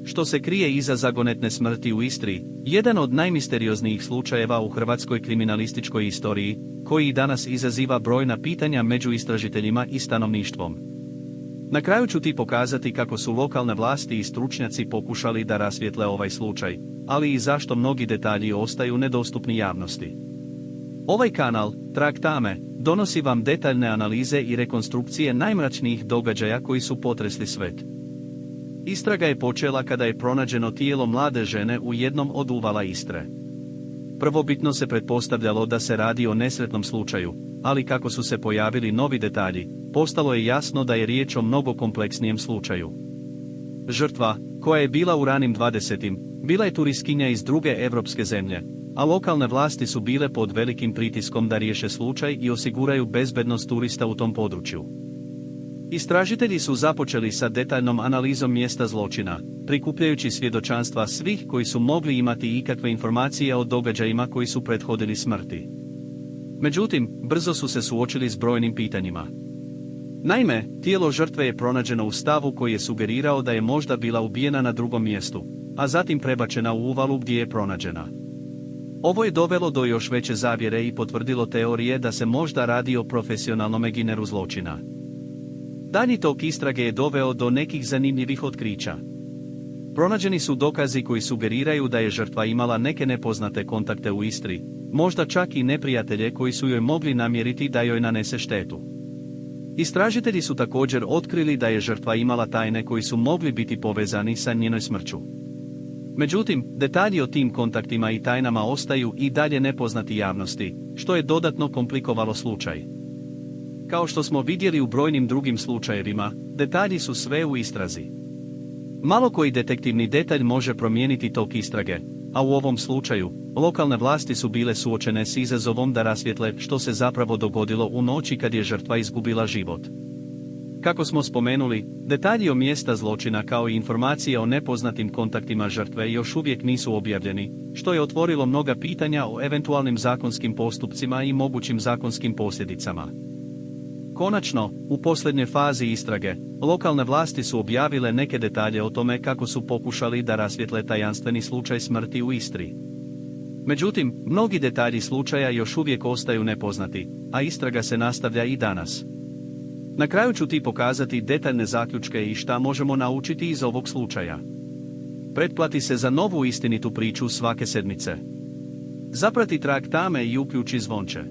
što se krije iza zagonetne smrti u Istri, jedan od najmisterioznijih slučajeva u hrvatskoj kriminalističkoj istoriji, koji i danas izaziva brojna pitanja među istražiteljima i stanovništvom. Na kraju ću ti pokazati kako su lokalne vlasti i stručnjaci pokušali da rasvijetle ovaj slučaj, ali i zašto mnogi detalji ostaju nedostupni javnosti. Ovaj kanal, Trag tame, donosi vam detaljne analize i rekonstrukcije najmračnijih događaja koji su potresli svet. Istraga je počela kada je pronađeno tijelo mlade žene u jednom od uvala Istre. Prvobitno se pretpostavljalo da se radi o nesretnom slučaju, ali kako su se pojavili novi detalji, postalo je jasno da je riječ o mnogo kompleksnijem slučaju. Žrtva, koja je bila u ranim 20. bila je turistkinja iz druge evropske zemlje, a lokalne vlasti su bile pod velikim pritiskom da riješe slučaj i osiguraju bezbednost turista u tom području. Istražitelji su započeli sa detaljnom analizom mjesta zločina, prikupljajući svjedočanstva svih koji su mogli imati ikakve informacije o događajima koji su prethodili smrti. Međutim, brzo su se suočili s brojnim pitanjima. Naime, tijelo žrtve je pronađeno u stavu koji je sugerirao da je možda bila ubijena na drugom mjestu, a zatim prebačena u uvalu gdje je pronađena. Ovo je dovelo do još veće zavjere i potvrdilo teorije da se možda radi o profesionalnom gineru zločina. Dalji tok istrage je doveo do nekih zanimljivih otkrića. Pronađeni su dokazi koji sugeriraju da je žrtva imala neke nepoznate kontakte u Istri, možda čak i neprijatelje koji su joj mogli namjeriti da joj nanese štetu. Istražitelji su također otkrili da je žrtva imala tajne koji su mogli biti povezani sa njenoj smrću. Međutim, detalji o tim kontaktima i tajnama ostaju i dalje nepoznati javnosti, što je dodatno komplikovalo slučaj. Kao što smo vidjeli u brojnim drugim slučajevima, detalji su sve u istrazi. Malo koji detektivni detalj može promijeniti tok istrage, a u ovom slučaju, lokalne vlasti su bile suočene s izazovom da rasvijetle što se zapravo dogodilo u noći kad je žrtva izgubila život. Kako smo spomenuli, detalji o mjesta zločina kao i informacije o nepoznatim kontaktima žrtve još uvijek nisu objavljeni, što je otvorilo mnoga pitanja o eventualnim zakonskim postupcima i mogućim zakonskim posljedicama. Konačno, u posljednjoj fazi istrage, lokalne vlasti su objavile neke detalje o tome kako su pokušali da rasvijetle tajanstveni slučaj smrti u Istri. Međutim, mnogi detalji slučaja još uvijek ostaju nepoznati, a istraga se nastavlja i danas. Na kraju ću ti pokazati detaljne zaključke i šta možemo naučiti iz ovog slučaja. Pretplati se za novu istinitu priču svake sedmice. Zaprati Trag tame i uključi zvonče.